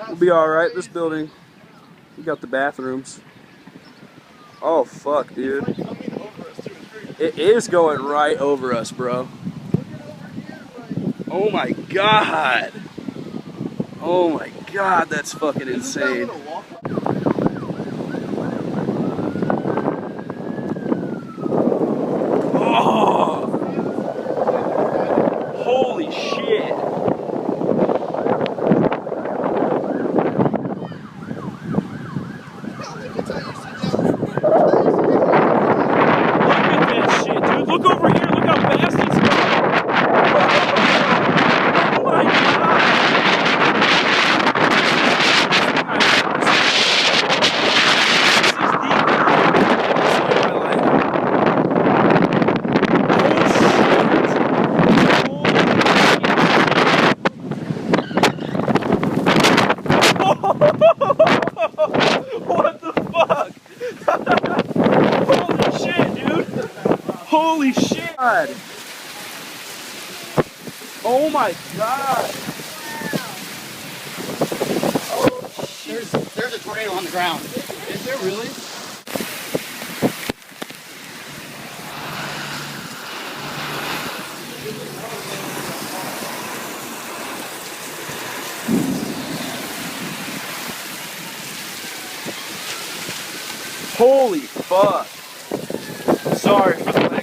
We'll be alright. This building, we got the bathrooms. Oh, fuck, dude. It is going right over us, bro. Oh my god. Oh my god, that's fucking insane. Oh! Holy shit. Look over here, look how fast it's going. Oh my god. What the fuck? Holy shit, dude. Holy shit! Oh my god! Oh, there's a tornado on the ground. Is there really? Holy fuck! Sorry for the